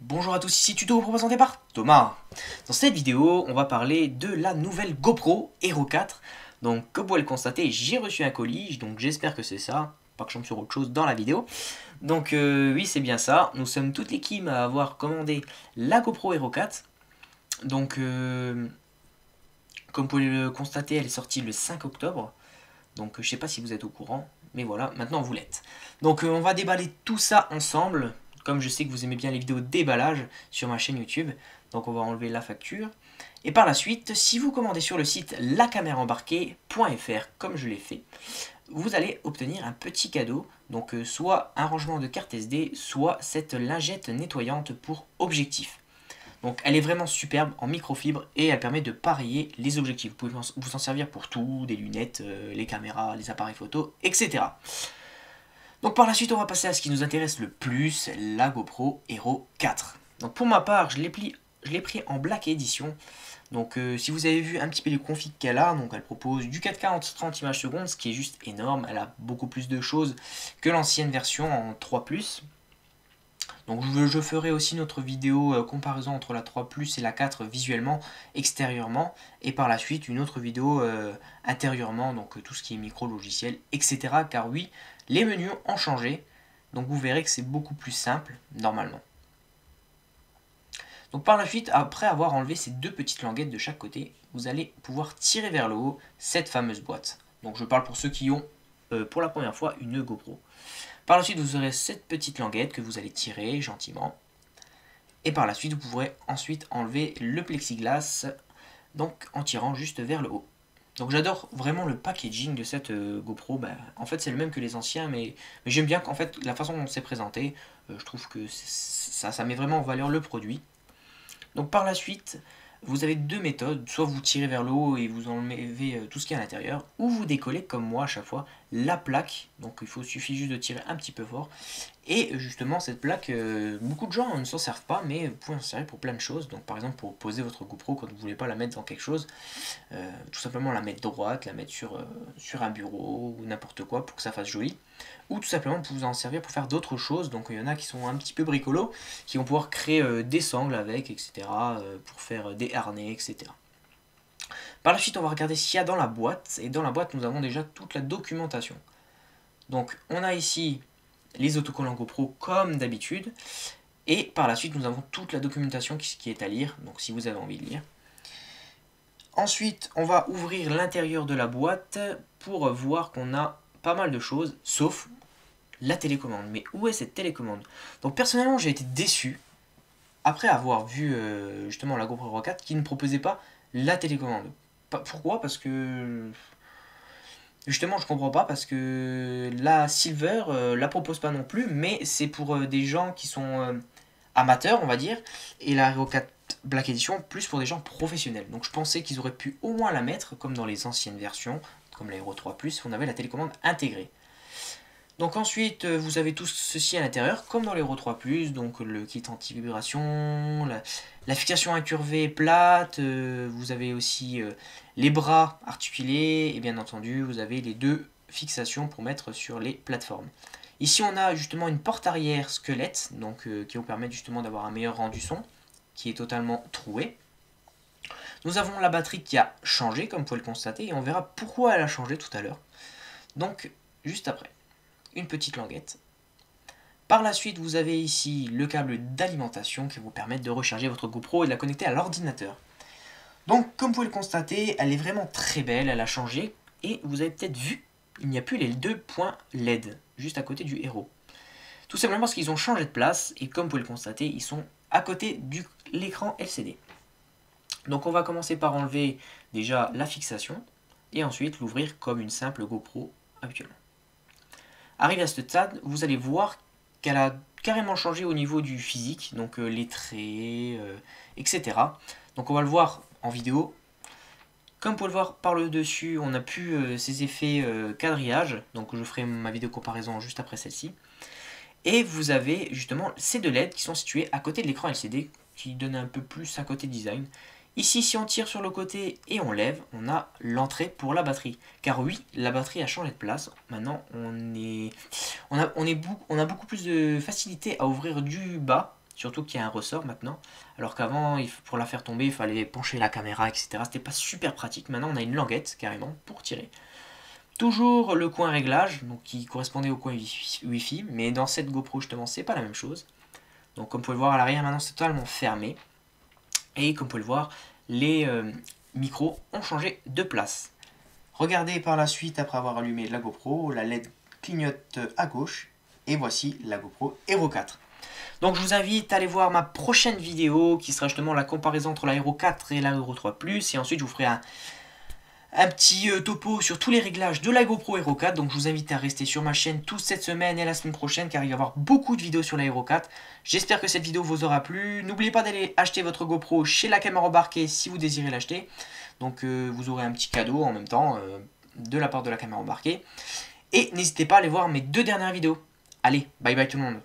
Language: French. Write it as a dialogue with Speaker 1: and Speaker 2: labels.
Speaker 1: Bonjour à tous, ici Tuto présenté par Thomas. Dans cette vidéo, on va parler de la nouvelle GoPro Hero 4. Donc, comme vous pouvez le constater, j'ai reçu un colis, donc j'espère que c'est ça. Pas que je tombe sur autre chose dans la vidéo. Donc, oui, c'est bien ça. Nous sommes toute l'équipe à avoir commandé la GoPro Hero 4. Donc, comme vous pouvez le constater, elle est sortie le 5 octobre. Donc, je sais pas si vous êtes au courant, mais voilà, maintenant vous l'êtes. Donc, on va déballer tout ça ensemble. Comme je sais que vous aimez bien les vidéos de déballage sur ma chaîne YouTube. Donc on va enlever la facture. Et par la suite, si vous commandez sur le site lacaméraembarquée.fr, comme je l'ai fait, vous allez obtenir un petit cadeau. Donc soit un rangement de carte SD, soit cette lingette nettoyante pour objectif. Donc elle est vraiment superbe en microfibre et elle permet de pareiller les objectifs. Vous pouvez vous en servir pour tout, des lunettes, les caméras, les appareils photo, etc. Donc par la suite, on va passer à ce qui nous intéresse le plus, la GoPro Hero 4. Donc pour ma part, je l'ai pris en Black Edition. Donc si vous avez vu un petit peu les configs qu'elle a, donc elle propose du 4K en 30 images secondes, ce qui est juste énorme. Elle a beaucoup plus de choses que l'ancienne version en 3+. Donc je ferai aussi notre vidéo comparaison entre la 3 Plus et la 4 visuellement, extérieurement, et par la suite une autre vidéo intérieurement, donc tout ce qui est micro, logiciel, etc. Car oui, les menus ont changé, donc vous verrez que c'est beaucoup plus simple normalement. Donc par la suite, après avoir enlevé ces deux petites languettes de chaque côté, vous allez pouvoir tirer vers le haut cette fameuse boîte. Donc je parle pour ceux qui ont pour la première fois une GoPro. Par la suite, vous aurez cette petite languette que vous allez tirer gentiment. Et par la suite, vous pourrez ensuite enlever le plexiglas, donc en tirant juste vers le haut. Donc j'adore vraiment le packaging de cette GoPro. En fait, c'est le même que les anciens, mais j'aime bien qu'en fait la façon dont c'est présenté, je trouve que ça met vraiment en valeur le produit. Donc par la suite, vous avez deux méthodes, soit vous tirez vers le haut et vous enlevez tout ce qui est à l'intérieur, ou vous décollez comme moi à chaque fois la plaque, donc suffit juste de tirer un petit peu fort, et justement cette plaque, beaucoup de gens ne s'en servent pas, mais vous pouvez en servir pour plein de choses, donc par exemple pour poser votre GoPro quand vous ne voulez pas la mettre dans quelque chose, tout simplement la mettre droite, la mettre sur un bureau ou n'importe quoi pour que ça fasse joli, ou tout simplement pour vous en servir pour faire d'autres choses. Donc il y en a qui sont un petit peu bricolos, qui vont pouvoir créer des sangles avec, etc., pour faire des harnais, etc. Par la suite, on va regarder ce qu'il y a dans la boîte, et dans la boîte, nous avons déjà toute la documentation. Donc on a ici les autocollants GoPro comme d'habitude, et par la suite, nous avons toute la documentation qui est à lire, donc si vous avez envie de lire. Ensuite, on va ouvrir l'intérieur de la boîte pour voir qu'on a pas mal de choses, sauf la télécommande. Mais où est cette télécommande? Donc personnellement, j'ai été déçu après avoir vu justement la GoPro Hero 4 qui ne proposait pas la télécommande. Pourquoi? Parce que justement, je comprends pas, parce que la Silver la propose pas non plus, mais c'est pour des gens qui sont amateurs, on va dire, et la Hero 4 Black Edition plus pour des gens professionnels. Donc je pensais qu'ils auraient pu au moins la mettre comme dans les anciennes versions, comme la Hero 3 Plus, on avait la télécommande intégrée. Donc ensuite, vous avez tout ceci à l'intérieur, comme dans l'Hero 3 Plus, donc le kit anti-vibration, la fixation incurvée plate, vous avez aussi les bras articulés, et bien entendu, vous avez les deux fixations pour mettre sur les plateformes. Ici, on a justement une porte arrière squelette, donc qui vous permet justement d'avoir un meilleur rendu son, qui est totalement troué. Nous avons la batterie qui a changé, comme vous pouvez le constater, et on verra pourquoi elle a changé tout à l'heure. Donc, juste après, une petite languette. Par la suite, vous avez ici le câble d'alimentation qui va vous permettre de recharger votre GoPro et de la connecter à l'ordinateur. Donc, comme vous pouvez le constater, elle est vraiment très belle, elle a changé, et vous avez peut-être vu, il n'y a plus les deux points LED, juste à côté du Hero. Tout simplement parce qu'ils ont changé de place, et comme vous pouvez le constater, ils sont à côté de l'écran LCD. Donc on va commencer par enlever déjà la fixation, et ensuite l'ouvrir comme une simple GoPro habituellement. Arrivé à ce stade, vous allez voir qu'elle a carrément changé au niveau du physique, donc les traits, etc. Donc on va le voir en vidéo. Comme vous pouvez le voir par le dessus, on a pu ces effets quadrillage, donc je ferai ma vidéo comparaison juste après celle-ci. Et vous avez justement ces deux LED qui sont situés à côté de l'écran LCD, qui donnent un peu plus un côté design. Ici, si on tire sur le côté et on lève, on a l'entrée pour la batterie. Car oui, la batterie a changé de place. Maintenant, on a beaucoup plus de facilité à ouvrir du bas Surtout qu'il y a un ressort maintenant. Alors qu'avant, pour la faire tomber, il fallait pencher la caméra, etc. C'était pas super pratique. Maintenant, on a une languette carrément pour tirer. Toujours le coin réglage, donc qui correspondait au coin Wi-Fi. Mais dans cette GoPro, justement, c'est pas la même chose. Donc comme vous pouvez le voir à l'arrière, maintenant c'est totalement fermé. Et comme vous pouvez le voir, les micros ont changé de place. Regardez par la suite, après avoir allumé la GoPro, la LED clignote à gauche. Et voici la GoPro Hero 4. Donc je vous invite à aller voir ma prochaine vidéo qui sera justement la comparaison entre la Hero 4 et la Hero 3 Plus. Et ensuite je vous ferai un petit topo sur tous les réglages de la GoPro Hero 4. Donc je vous invite à rester sur ma chaîne toute cette semaine et la semaine prochaine car il va y avoir beaucoup de vidéos sur la Hero 4. J'espère que cette vidéo vous aura plu. N'oubliez pas d'aller acheter votre GoPro chez la caméra embarquée si vous désirez l'acheter. Donc vous aurez un petit cadeau en même temps de la part de la caméra embarquée. Et n'hésitez pas à aller voir mes 2 dernières vidéos. Allez, bye bye tout le monde.